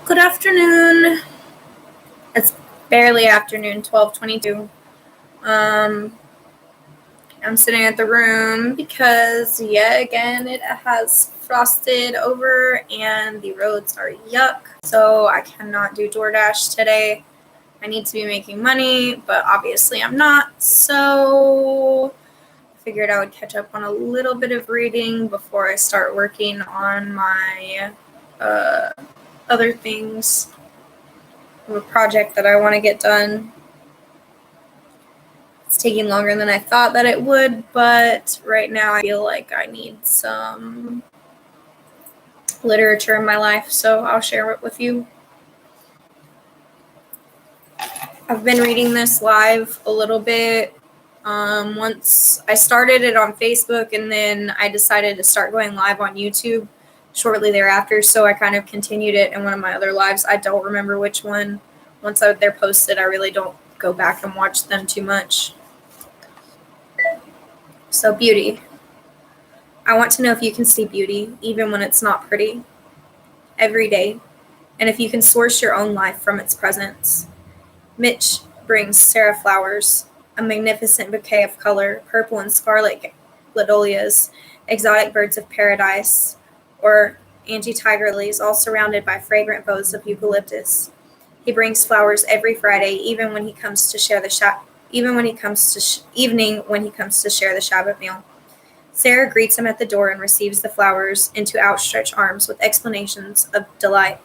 Good afternoon. It's barely afternoon, 12:22. I'm sitting at the room because yet again it has frosted over and the roads are yuck. So I cannot do DoorDash today. I need to be making money, but obviously I'm not. So I figured I would catch up on a little bit of reading before I start working on my other things. A project that I want to get done. It's taking longer than I thought that it would, but right now I feel like I need some literature in my life, so I'll share it with you. I've been reading this live a little bit. Once I started it on Facebook, and then I decided to start going live on YouTube shortly thereafter, so I kind of continued it in one of my other lives. I don't remember which one. Once they're posted, I really don't go back and watch them too much. So beauty. I want to know if you can see beauty, even when it's not pretty, every day, and if you can source your own life from its presence. Mitch brings Sarah flowers, a magnificent bouquet of color, purple and scarlet gladiolus, exotic birds of paradise, or Angie tiger lilies, all surrounded by fragrant boughs of eucalyptus. He brings flowers every Friday, even when he comes to share the evening when he comes to share the Shabbat meal. Sarah greets him at the door and receives the flowers into outstretched arms with exclamations of delight.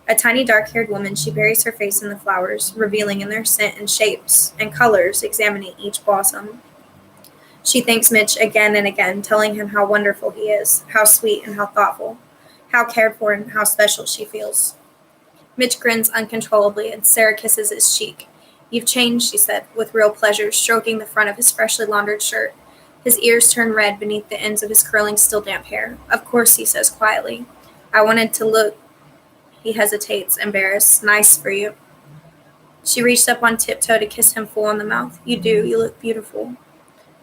A tiny dark-haired woman, she buries her face in the flowers, revealing in their scent and shapes and colors, examining each blossom. She thanks Mitch again and again, telling him how wonderful he is, how sweet and how thoughtful, how cared for and how special she feels. Mitch grins uncontrollably, and Sarah kisses his cheek. "You've changed," she said, with real pleasure, stroking the front of his freshly laundered shirt. His ears turn red beneath the ends of his curling, still damp hair. "Of course," he says quietly. "I wanted to look." He hesitates, embarrassed. "Nice for you." She reached up on tiptoe to kiss him full on the mouth. "You do. You look beautiful."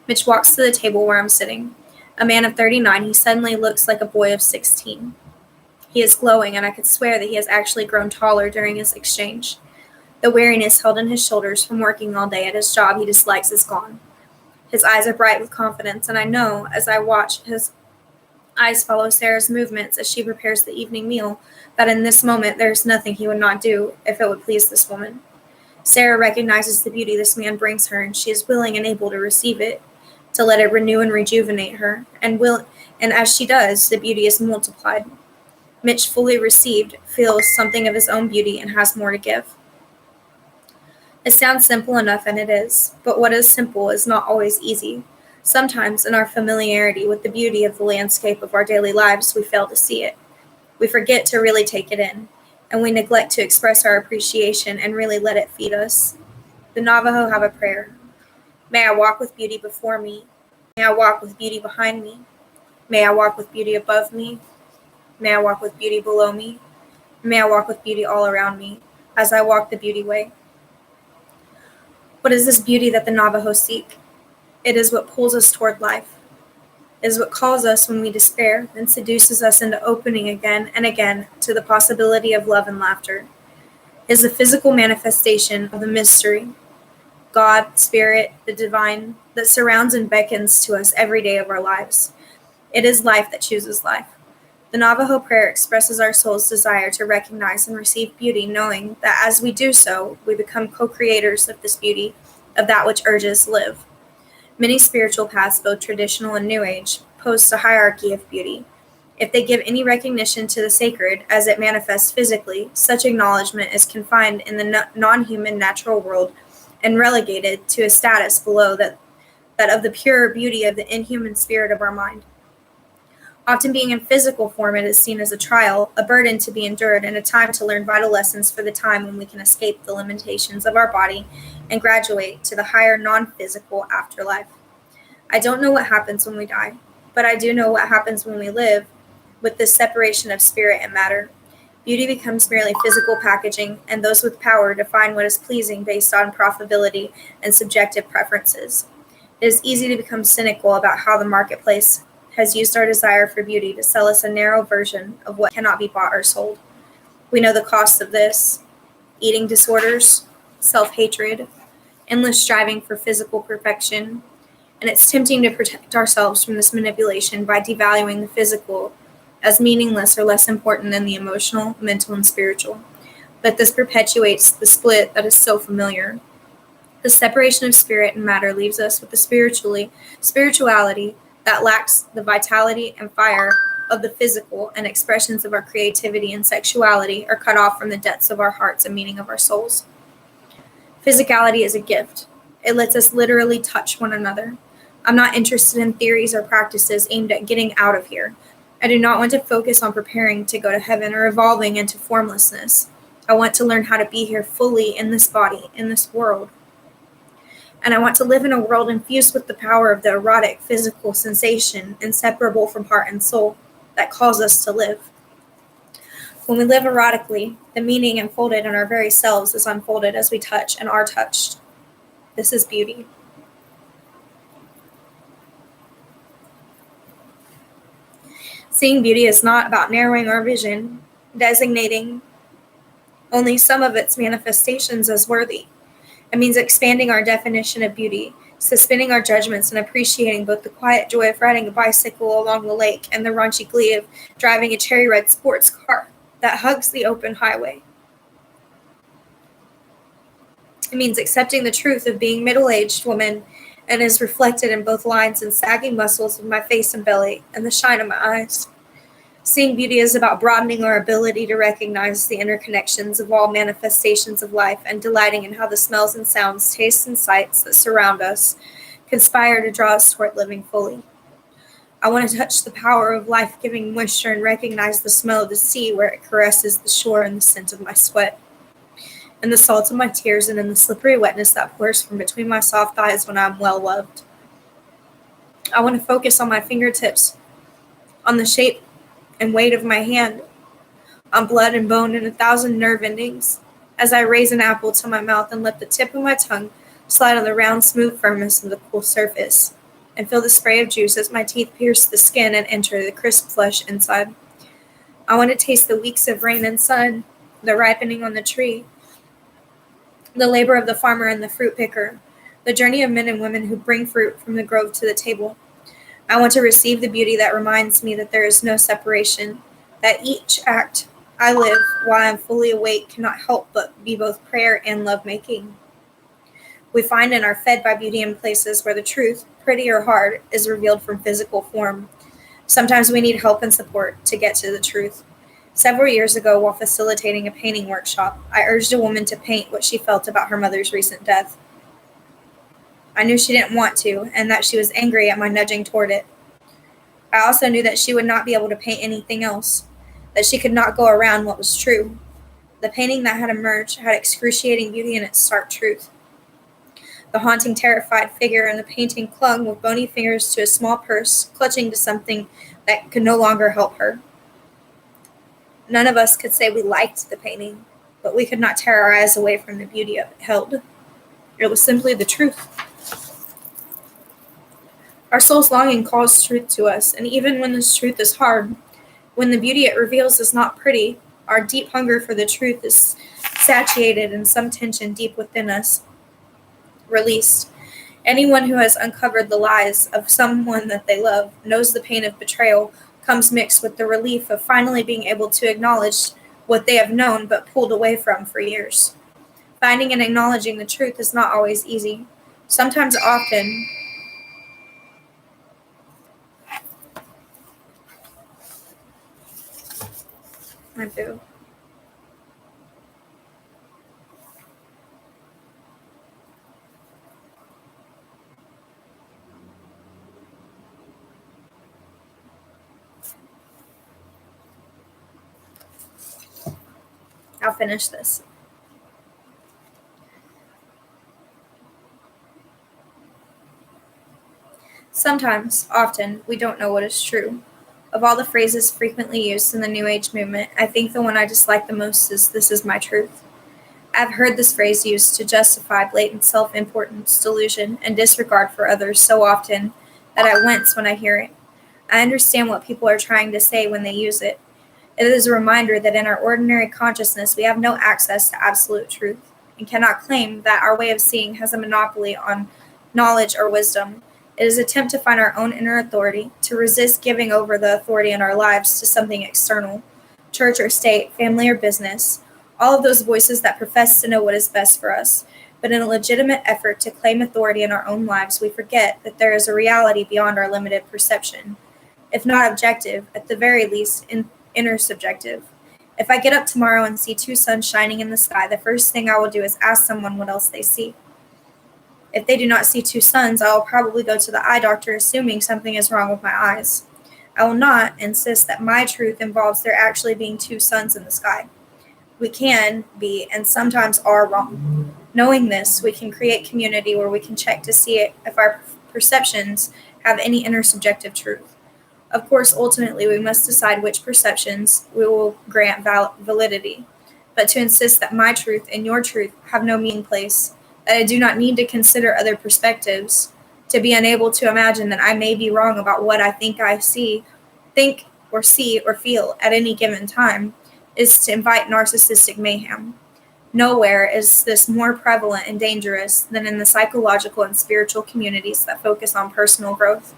Mitch walks to the table where I'm sitting. A man of 39, he suddenly looks like a boy of 16. He is glowing, and I could swear that he has actually grown taller during this exchange. The weariness held in his shoulders from working all day at his job he dislikes is gone. His eyes are bright with confidence, and I know, as I watch his eyes follow Sarah's movements as she prepares the evening meal, that in this moment there is nothing he would not do if it would please this woman. Sarah recognizes the beauty this man brings her, and she is willing and able to receive it, to let it renew and rejuvenate her, and as she does, the beauty is multiplied. Mitch, fully received, feels something of his own beauty and has more to give. It sounds simple enough, and it is, but what is simple is not always easy. Sometimes, in our familiarity with the beauty of the landscape of our daily lives, we fail to see it. We forget to really take it in, and we neglect to express our appreciation and really let it feed us. The Navajo have a prayer. "May I walk with beauty before me. May I walk with beauty behind me. May I walk with beauty above me. May I walk with beauty below me. May I walk with beauty all around me, as I walk the beauty way." What is this beauty that the Navajo seek? It is what pulls us toward life. It is what calls us when we despair and seduces us into opening again and again to the possibility of love and laughter. It is the physical manifestation of the mystery, God, Spirit, the divine, that surrounds and beckons to us every day of our lives. It is life that chooses life. The Navajo prayer expresses our soul's desire to recognize and receive beauty, knowing that as we do so, we become co-creators of this beauty, of that which urges live. Many spiritual paths, both traditional and New Age, post a hierarchy of beauty. If they give any recognition to the sacred as it manifests physically, such acknowledgement is confined in the non-human natural world and relegated to a status below that of the pure beauty of the inhuman spirit of our mind. Often being in physical form, it is seen as a trial, a burden to be endured, and a time to learn vital lessons for the time when we can escape the limitations of our body and graduate to the higher non-physical afterlife. I don't know what happens when we die, but I do know what happens when we live with this separation of spirit and matter. Beauty becomes merely physical packaging, and those with power define what is pleasing based on profitability and subjective preferences. It is easy to become cynical about how the marketplace has used our desire for beauty to sell us a narrow version of what cannot be bought or sold. We know the cost of this: eating disorders, self-hatred, endless striving for physical perfection, and it's tempting to protect ourselves from this manipulation by devaluing the physical as meaningless or less important than the emotional, mental, and spiritual. But this perpetuates the split that is so familiar. The separation of spirit and matter leaves us with the spirituality that lacks the vitality and fire of the physical, and expressions of our creativity and sexuality are cut off from the depths of our hearts and meaning of our souls. Physicality is a gift. It lets us literally touch one another. I'm not interested in theories or practices aimed at getting out of here. I do not want to focus on preparing to go to heaven or evolving into formlessness. I want to learn how to be here fully in this body, in this world. And I want to live in a world infused with the power of the erotic physical sensation, inseparable from heart and soul, that calls us to live. When we live erotically, the meaning enfolded in our very selves is unfolded as we touch and are touched. This is beauty. Seeing beauty is not about narrowing our vision, designating only some of its manifestations as worthy. It means expanding our definition of beauty, suspending our judgments, and appreciating both the quiet joy of riding a bicycle along the lake and the raunchy glee of driving a cherry red sports car that hugs the open highway. It means accepting the truth of being a middle-aged woman and is reflected in both lines and sagging muscles of my face and belly and the shine of my eyes. Seeing beauty is about broadening our ability to recognize the interconnections of all manifestations of life and delighting in how the smells and sounds, tastes, and sights that surround us conspire to draw us toward living fully. I want to touch the power of life-giving moisture and recognize the smell of the sea where it caresses the shore and the scent of my sweat, and the salt of my tears, and in the slippery wetness that pours from between my soft thighs when I am well loved. I want to focus on my fingertips, on the shape and weight of my hand, on blood and bone and 1,000 nerve endings, as I raise an apple to my mouth and let the tip of my tongue slide on the round, smooth firmness of the cool surface, and feel the spray of juice as my teeth pierce the skin and enter the crisp flesh inside. I want to taste the weeks of rain and sun, the ripening on the tree, the labor of the farmer and the fruit picker, the journey of men and women who bring fruit from the grove to the table. I want to receive the beauty that reminds me that there is no separation, that each act I live while I am fully awake cannot help but be both prayer and lovemaking. We find and are fed by beauty in places where the truth, pretty or hard, is revealed from physical form. Sometimes we need help and support to get to the truth. Several years ago, while facilitating a painting workshop, I urged a woman to paint what she felt about her mother's recent death. I knew she didn't want to, and that she was angry at my nudging toward it. I also knew that she would not be able to paint anything else, that she could not go around what was true. The painting that had emerged had excruciating beauty in its stark truth. The haunting, terrified figure in the painting clung with bony fingers to a small purse, clutching to something that could no longer help her. None of us could say we liked the painting, but we could not tear our eyes away from the beauty it held. It was simply the truth. Our soul's longing calls truth to us, and even when this truth is hard, when the beauty it reveals is not pretty, our deep hunger for the truth is satiated and some tension deep within us released. Anyone who has uncovered the lies of someone that they love knows the pain of betrayal comes mixed with the relief of finally being able to acknowledge what they have known but pulled away from for years. Finding and acknowledging the truth is not always easy. Sometimes, often, my boo. I'll finish this. Sometimes, often, we don't know what is true. Of all the phrases frequently used in the New Age movement, I think the one I dislike the most is "this is my truth." I've heard this phrase used to justify blatant self-importance, delusion, and disregard for others so often that I wince when I hear it. I understand what people are trying to say when they use it. It is a reminder that in our ordinary consciousness we have no access to absolute truth and cannot claim that our way of seeing has a monopoly on knowledge or wisdom. It is an attempt to find our own inner authority, to resist giving over the authority in our lives to something external, church or state, family or business, all of those voices that profess to know what is best for us. But in a legitimate effort to claim authority in our own lives, we forget that there is a reality beyond our limited perception. If not objective, at the very least, intersubjective. If I get up tomorrow and see two suns shining in the sky, the first thing I will do is ask someone what else they see. If they do not see two suns, I will probably go to the eye doctor assuming something is wrong with my eyes. I will not insist that my truth involves there actually being two suns in the sky. We can be, and sometimes are, wrong. Knowing this, we can create community where we can check to see if our perceptions have any intersubjective truth. Of course, ultimately, we must decide which perceptions we will grant validity. But to insist that my truth and your truth have no meaning place, that I do not need to consider other perspectives, to be unable to imagine that I may be wrong about what I think think or see or feel at any given time, is to invite narcissistic mayhem. Nowhere is this more prevalent and dangerous than in the psychological and spiritual communities that focus on personal growth.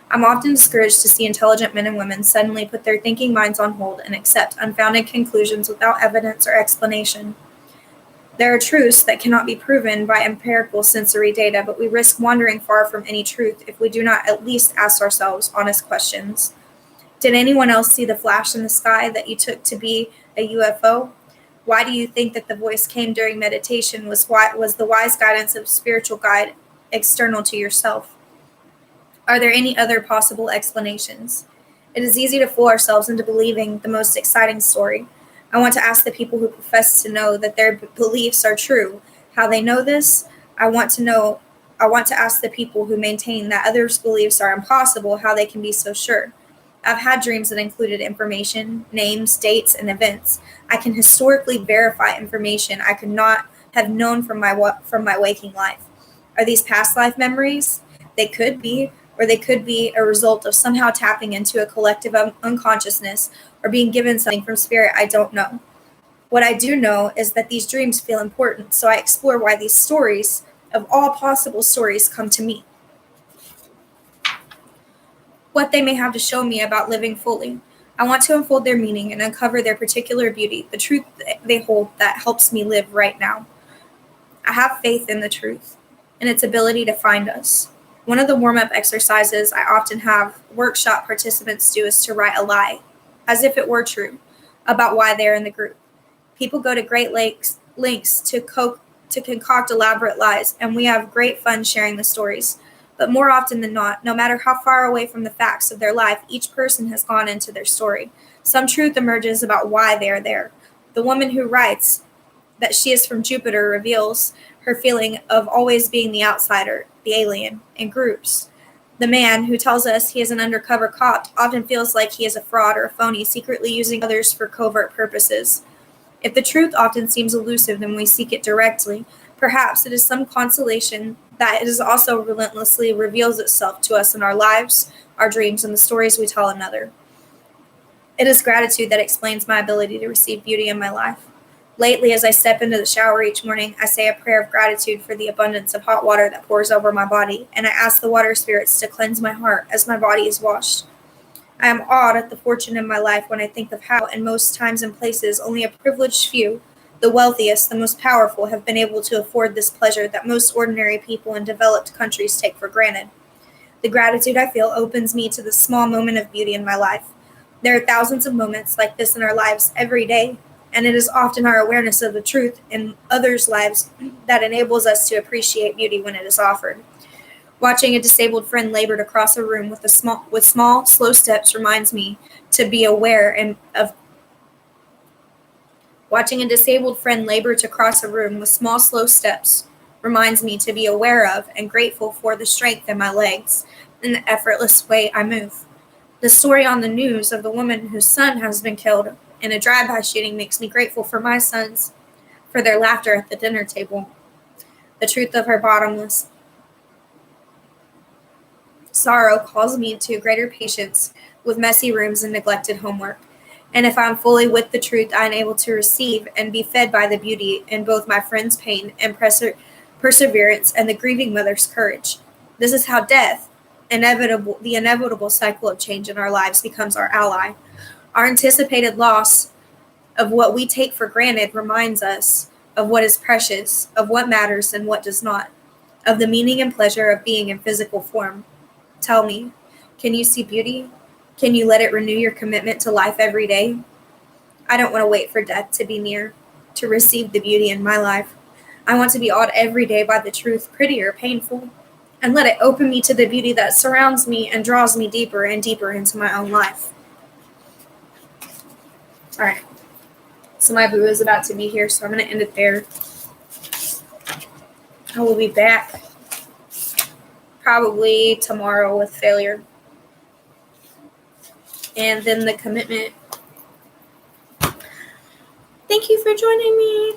I'm often discouraged to see intelligent men and women suddenly put their thinking minds on hold and accept unfounded conclusions without evidence or explanation. There are truths that cannot be proven by empirical sensory data, but we risk wandering far from any truth if we do not at least ask ourselves honest questions. Did anyone else see the flash in the sky that you took to be a UFO? Why do you think that the voice came during meditation? Was the wise guidance of spiritual guide external to yourself? Are there any other possible explanations? It is easy to fool ourselves into believing the most exciting story. I want to ask the people who profess to know that their beliefs are true how they know this. I want to ask the people who maintain that others' beliefs are impossible how they can be so sure. I've had dreams that included information, names, dates, and events. I can historically verify information I could not have known from my waking life. Are these past life memories? They could be, or they could be a result of somehow tapping into a collective unconsciousness or being given something from spirit I don't know. What I do know is that these dreams feel important, so I explore why these stories, of all possible stories, come to me. What they may have to show me about living fully. I want to unfold their meaning and uncover their particular beauty, the truth they hold that helps me live right now. I have faith in the truth and its ability to find us. One of the warm-up exercises I often have workshop participants do is to write a lie, as if it were true, about why they are in the group. People go to great lengths to concoct elaborate lies, and we have great fun sharing the stories. But more often than not, no matter how far away from the facts of their life each person has gone into their story, some truth emerges about why they are there. The woman who writes that she is from Jupiter reveals her feeling of always being the outsider, the alien, in groups. The man who tells us he is an undercover cop often feels like he is a fraud or a phony, secretly using others for covert purposes. If the truth often seems elusive when we seek it directly, perhaps it is some consolation that it is also relentlessly reveals itself to us in our lives, our dreams, and the stories we tell another. It is gratitude that explains my ability to receive beauty in my life. Lately, as I step into the shower each morning, I say a prayer of gratitude for the abundance of hot water that pours over my body, and I ask the water spirits to cleanse my heart as my body is washed. I am awed at the fortune in my life when I think of how, in most times and places, only a privileged few, the wealthiest, the most powerful, have been able to afford this pleasure that most ordinary people in developed countries take for granted. The gratitude I feel opens me to the small moment of beauty in my life. There are thousands of moments like this in our lives every day, and it is often our awareness of the truth in others' lives that enables us to appreciate beauty when it is offered. Watching a disabled friend labor to cross a room with small, slow steps reminds me to be aware of Watching a disabled friend labor to cross a room with small, slow steps reminds me to be aware of and grateful for the strength in my legs and the effortless way I move. The story on the news of the woman whose son has been killed in a drive-by shooting makes me grateful for my sons, for their laughter at the dinner table. The truth of her bottomless sorrow calls me to greater patience with messy rooms and neglected homework. And if I'm fully with the truth, I am able to receive and be fed by the beauty in both my friend's pain and perseverance and the grieving mother's courage. This is how death, the inevitable cycle of change in our lives, becomes our ally. Our anticipated loss of what we take for granted reminds us of what is precious, of what matters and what does not, of the meaning and pleasure of being in physical form. Tell me, can you see beauty? Can you let it renew your commitment to life every day? I don't want to wait for death to be near to receive the beauty in my life. I want to be awed every day by the truth, pretty or painful, and let it open me to the beauty that surrounds me and draws me deeper and deeper into my own life. All right. So my boo is about to be here, so I'm going to end it there. I will be back probably tomorrow with failure. And then the commitment. Thank you for joining me.